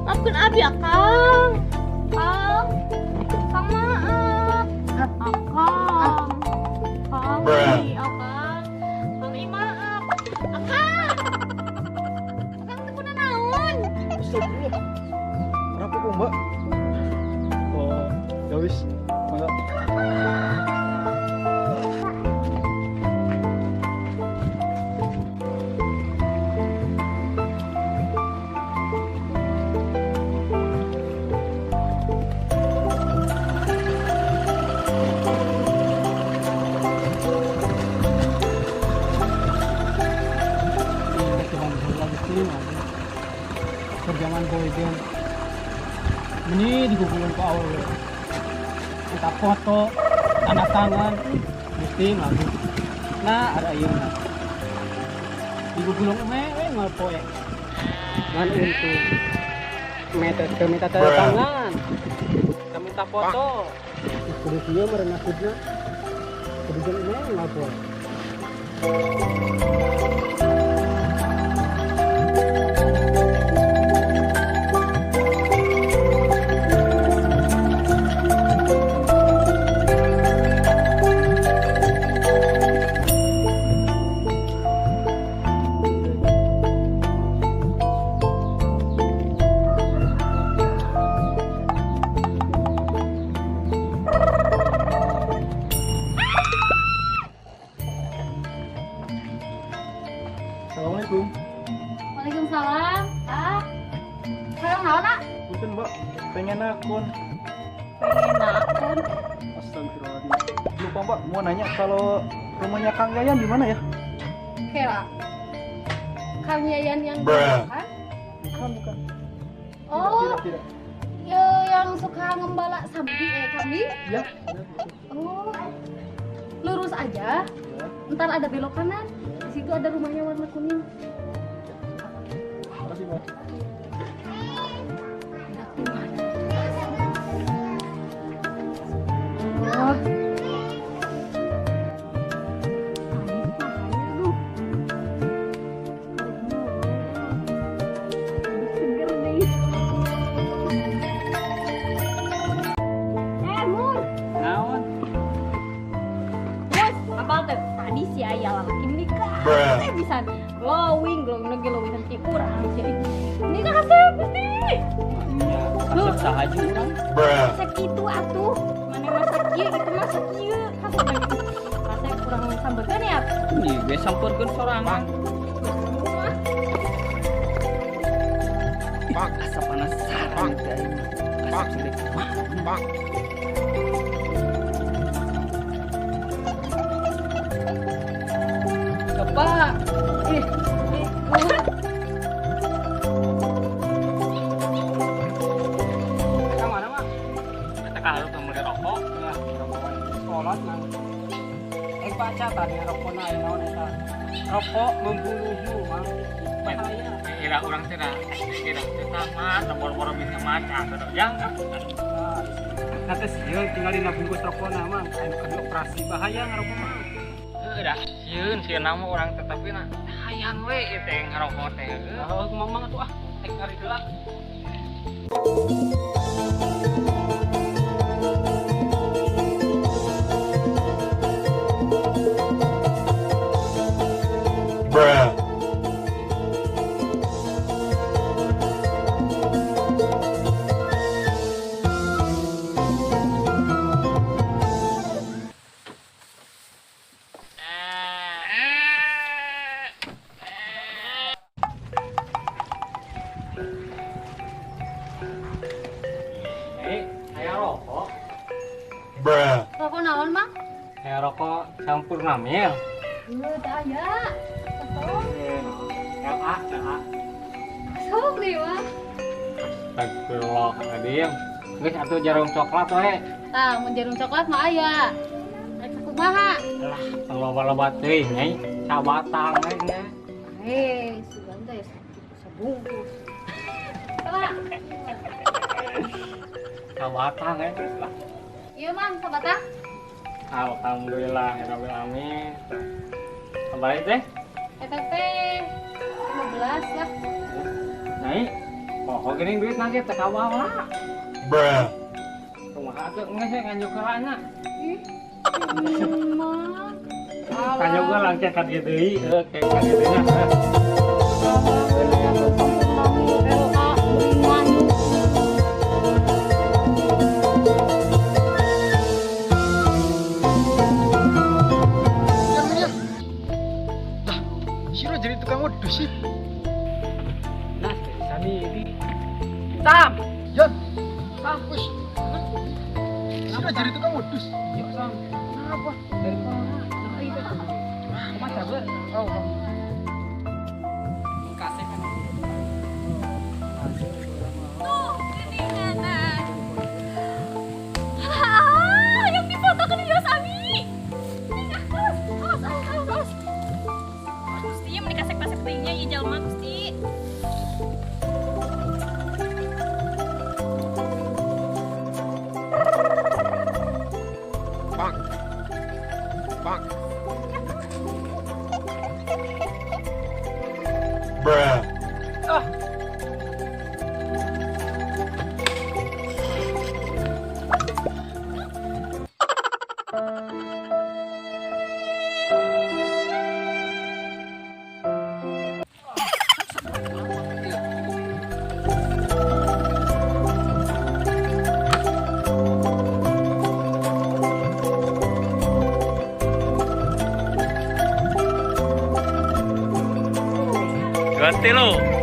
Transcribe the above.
Maafkan Abi, Akang. Kang, Kang maaf. Akang. Kang, Akang. Kang, maaf. Akang. Akang teu kunaon naon? Astagfirullah. Kenapa kok, Mbak? Oh, ya wis. Mangga. Kerjaan boy game ini digugulun ke awal kita foto tanda tangan mesti lagi nah ada iya nah digugulun ngalpoe ngan untuk minta tanda tangan kita minta foto kudu dia merenasibnya kemudian ini ngalpoe. Assalamualaikum. Waalaikumsalam. Hayang naon, Nak? Punten, Mbak. Pengen akun. Pengen akun. Astagfirullahaladzim. Lupa, Mbak. Mau nanya kalau rumahnya Kang Yayan di mana ya? Kela. Kang Yayan yang kan? Bukan. Oh, Tidak. ya yang suka ngembala kambing? Ya. Oh, lurus aja. Ya. Ntar ada belok kanan. Di situ ada rumahnya warna kuning. Makasih, Mbak. Oh. Tadi si ayah laki nikah, saya bisa glowing lagi glowing nanti kurang sih. Nikah kasep pasti. Iya, kasep sahaja orang. Kasep itu atuh, mana masak kieu gitu masak kieu. Kasep lagi. Kasep kurang sambekeun ya. Ih, ge sampeurkeun sorangan. Pak, asa penasaran dari Pak sulit. Pak. Pak, Yang mana, Mak? Kita kalau mulai rokok, nah, rokokan sholat, nah. Baca tadi rokoknya, naon eta. Rokok membunuh, Mak. Bahaya. Kira orang tidak, kira kita mah, boro-boro bisa maca, yang nanti sieun tinggal dina bungkus rokokna, Mang. Anu kedua operasi bahaya ngarokok, Mang. Udah, sieun nama orang tetapi na hayang we teh ngarokok teh. Oh, mamang atuh tek ngari heula. Rokok naon, Mang? Kayak rokok campur namil. Daya. Sok. LA. Sok deh, Mang. Astagfirullahaladzim. Geus atuh jarum coklat we. Tah, mun jarum coklat mah aya. Rek kumaha? Lah, loba-loba teuing nyai. Sabatang we nya. Sugan teh sabungkus. Coba. Sabatang we. Lah, Ieu Mang, sabatang. alhamdulillah rabbil alamin. Kabar teh? Eta teh 15 lah. Nyai, kok geuning duit na teh ka bawa. Bruh. Kumaha teh geus nganjukeurana. Ih, Mang. Kanjukeun langkeh ka dieu deui, kayak ka dieu deui nya. Siro jadi tukang wedus sih. Nah, sani Sam. Yon, mampus. Siro jadi tukang wedus. Yuk Sam. Kenapa? Dari mana? Nah, itu. Kumaha sabar? Oh, Kasih kan. Tuh, geninganan. Yang difotokan di Yosami. Ini awas. Gusti, yang dikasih pasir tehnya ieu jalma Gusti. bang. Bang. Bruh. Ganti lo.